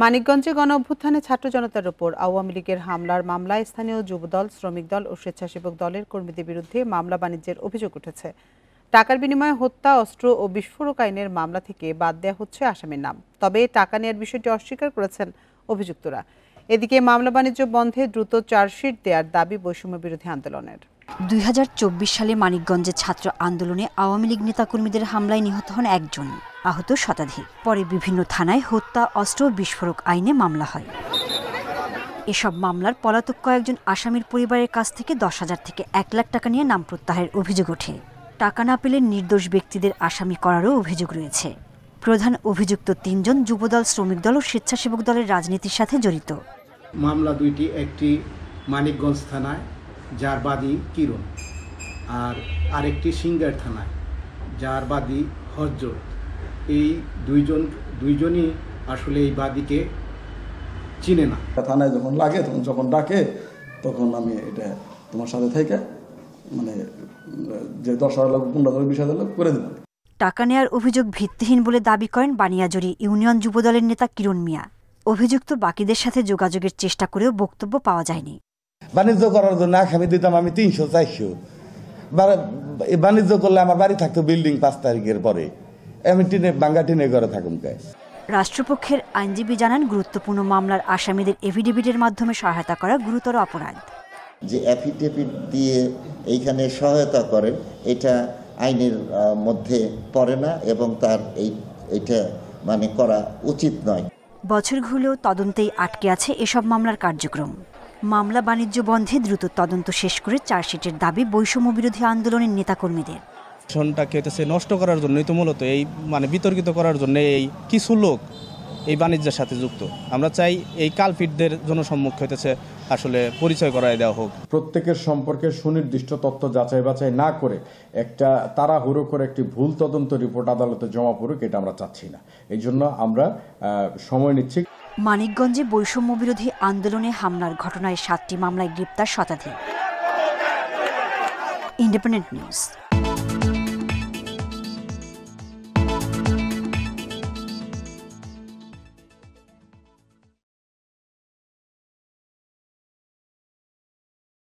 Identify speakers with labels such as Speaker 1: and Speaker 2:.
Speaker 1: মানিকগঞ্জে গণঅভ্যুত্থানে ছাত্র জনতার উপর আওয়ামী লীগের হামলার মামলায় স্থানীয় যুবদল, শ্রমিক দল ও স্বেচ্ছাসেবক দলের কর্মীদের বিরুদ্ধে মামলা বাণিজ্যের অভিযোগ উঠেছে। টাকার বিনিময়ে হত্যা, অস্ত্র ও বিস্ফোরক আইনের মামলা থেকে বাদ দেওয়া হচ্ছে আসামির নাম। তবে টাকা নেয়ার বিষয়টি অস্বীকার করেছেন অভিযুক্তরা। এদিকে মামলা বাণিজ্য বন্ধে দ্রুত চার্জশিট দেওয়ার দাবি বৈষম্য বিরোধী আন্দোলনের।
Speaker 2: 2024 সালে মানিকগঞ্জে ছাত্র আন্দোলনে আওয়ামী লীগ নেতাকর্মীদের হামলায় নিহত হন একজন, আহত শতাধিক। পরে বিভিন্ন থানায় হত্যা, অস্ত্র ও বিস্ফোরক আইনে মামলা হয়। এসব মামলার পলাতক কয়েকজন আসামির পরিবারের কাছ থেকে 10,000 থেকে 1 লাখ টাকা নিয়ে নাম প্রত্যাহারের অভিযোগ ওঠে। টাকা না পেলে নির্দোষ ব্যক্তিদের আসামি করারও অভিযোগ রয়েছে। প্রধান অভিযুক্ত 3 জন যুবদল, শ্রমিক দল ও স্বেচ্ছাসেবক দলের রাজনীতির সাথে জড়িত।
Speaker 3: মামলা দুইটি, একটি মানিকগঞ্জ থানায় যার বাদী কিরণ, আর আরেকটি সিঙ্গার থানায় যার বাদী হজরত। এই দুইজনই আসলে এই বাদীকে চিনে না।
Speaker 4: থানায় যখন লাগে, তখন যখন ডাকে, তখন আমি এটা তোমার সাথে থেকে যে 10,000 লাখ 15,000 লাখ করে দিলাম।
Speaker 2: টাকা নেয়ার অভিযোগ ভিত্তিহীন বলে দাবি করেন বানিয়াজুরি ইউনিয়ন যুবদলের নেতা কিরণ মিয়া। অভিযুক্ত বাকিদের সাথে যোগাযোগের চেষ্টা করেও বক্তব্য পাওয়া যায়নি।
Speaker 5: বাণিজ্য করার জন্য আসামি দিতাম আমি 300-400। বাণিজ্য করলে আমার বাড়ি থাকতো বিল্ডিং 5 তারিখের পরে, আমি বাঙ্গা টিনে ঘরে থাকুন।
Speaker 2: রাষ্ট্রপক্ষের আইনজীবী জানান, গুরুত্বপূর্ণ মামলার আসামিদের এফিডেভিটের মাধ্যমে সহায়তা করা গুরুতর অপরাধ।
Speaker 6: যে এফিডেভিট দিয়ে এইখানে সহায়তা করেন, এটা আইনের মধ্যে পড়ে না এবং তার এইটা করা উচিত নয়।
Speaker 2: বছর ঘুরেও তদন্তেই আটকে আছে এসব মামলার কার্যক্রম। মামলা বাণিজ্য বন্ধে দ্রুত তদন্ত শেষ করে চার্জশিটের দাবি বৈষম্য বিরোধী আন্দোলনের নেতাকর্মীদের।
Speaker 7: শোনটাকে নষ্ট করার জন্যই তো মূলত এই বিতর্কিত করার জন্য এই কিছু লোক এই বাণিজ্যের সাথে যুক্ত। আমরা চাই এই কালপিটদের জনসম্মুখ হইতেছে আসলে পরিচয় করায় দেওয়া হোক।
Speaker 8: প্রত্যেকের সম্পর্কে সুনির্দিষ্ট তথ্য যাচাই বাছাই না করে একটা তাড়াহুড়ো করে একটি ভুল তদন্ত রিপোর্ট আদালতে জমা পড়ুক, এটা আমরা চাচ্ছি না। এই জন্য আমরা সময় নিচ্ছি।
Speaker 2: মানিকগঞ্জে বৈষম্য বিরোধী আন্দোলনে হামলার ঘটনায় 7টি মামলায় গ্রেপ্তার শতাধিক। Independent news.